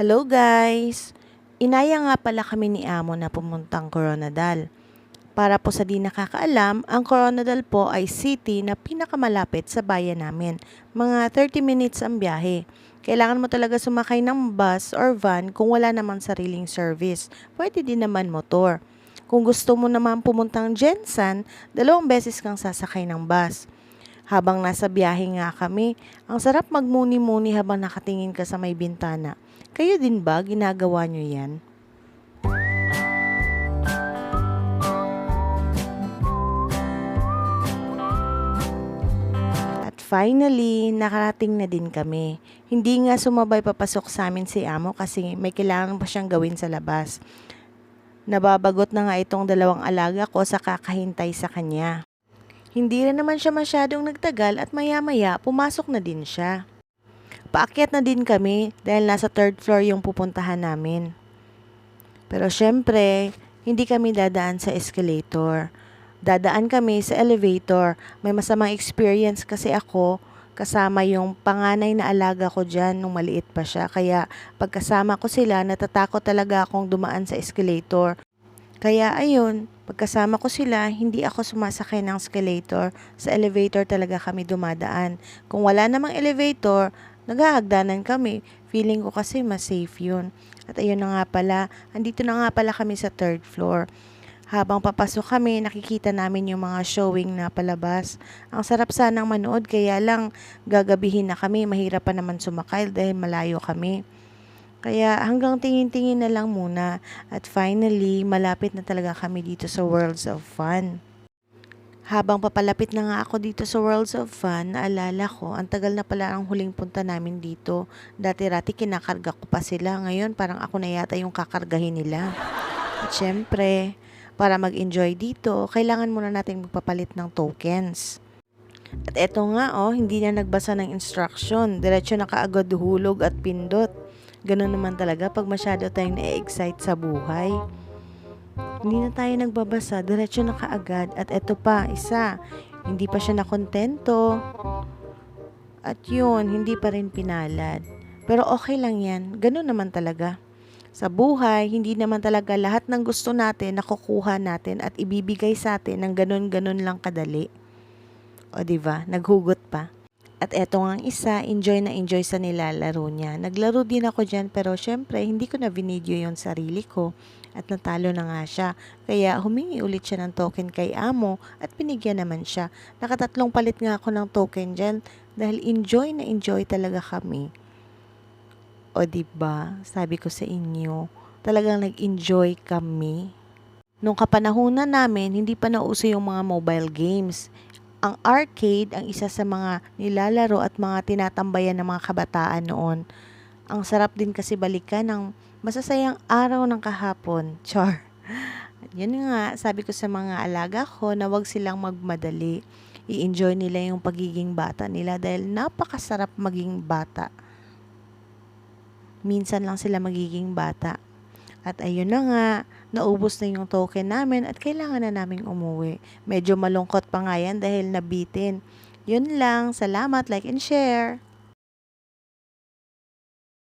Hello guys! Inaya nga pala kami ni Amo na pumuntang Coronadal. Para po sa di nakakaalam, ang Coronadal po ay city na pinakamalapit sa bayan namin. Mga 30 minutes ang biyahe. Kailangan mo talaga sumakay ng bus or van kung wala naman sariling service. Pwede din naman motor. Kung gusto mo naman pumuntang Jensan, 2 beses kang sasakay ng bus. Habang nasa biyahe nga kami, ang sarap magmuni-muni habang nakatingin ka sa may bintana. Kayo din ba ginagawa nyo yan? At finally, nakarating na din kami. Hindi nga sumabay papasok sa amin si Amo kasi may kailangan pa siyang gawin sa labas. Nababagot na nga itong 2 alaga ko sa kakahintay sa kanya. Hindi rin naman siya masyadong nagtagal at maya-maya pumasok na din siya. Paakyat na din kami dahil nasa 3rd floor yung pupuntahan namin. Pero syempre, hindi kami dadaan sa escalator. Dadaan kami sa elevator. May masamang experience kasi ako kasama yung panganay na alaga ko dyan nung maliit pa siya. Kaya pagkasama ko sila, natatakot talaga akong dumaan sa escalator. Kaya ayun, pagkasama ko sila, hindi ako sumasakay ng escalator. Sa elevator talaga kami dumadaan. Kung wala namang elevator, naghahagdanan kami. Feeling ko kasi mas safe yun. At ayun na nga pala, andito na nga pala kami sa 3rd floor. Habang papasok kami, nakikita namin yung mga showing na palabas. Ang sarap sanang manood, kaya lang gagabihin na kami. Mahirap pa naman sumakay dahil malayo kami. Kaya hanggang tingin-tingin na lang muna at finally malapit na talaga kami dito sa Worlds of Fun. Habang papalapit na nga ako dito sa Worlds of Fun, naalala ko, ang tagal na pala ang huling punta namin dito. Dati-rati kinakarga ko pa sila, ngayon parang ako na yata yung kakargahin nila. At syempre, para mag-enjoy dito, kailangan muna natin magpapalit ng tokens. At eto nga hindi na nagbasa ng instruction, diretso na kaagad hulog at pindot. Ganun naman talaga pag masyado tayong na-excite sa buhay. Hindi na tayo nagbabasa, diretso na kaagad. At eto pa, isa, hindi pa siya nakontento. At yun, hindi pa rin pinalad. Pero okay lang yan, ganun naman talaga. Sa buhay, hindi naman talaga lahat ng gusto natin nakukuha natin at ibibigay sa atin ng ganun-ganun lang kadali. O diba, naghugot pa. At eto nga ang isa, enjoy na enjoy sa nilalaro niya. Naglaro din ako dyan pero syempre hindi ko na binidyo yung sarili ko at natalo na nga siya. Kaya humingi ulit siya ng token kay Amo at binigyan naman siya. Nakatatlong palit nga ako ng token dyan dahil enjoy na enjoy talaga kami. O diba, sabi ko sa inyo, talagang nag-enjoy kami. Nung kapanahunan namin, hindi pa nauso yung mga mobile games. Ang arcade ang isa sa mga nilalaro at mga tinatambayan ng mga kabataan noon. Ang sarap din kasi balikan ng masasayang araw ng kahapon. Char. At yun nga, sabi ko sa mga alaga ko na wag silang magmadali. I-enjoy nila yung pagiging bata nila dahil napakasarap maging bata. Minsan lang sila magiging bata. At ayun na nga, naubos na yung token namin at kailangan na naming umuwi. Medyo malungkot pa nga yan dahil nabitin. Yun lang, salamat, like and share.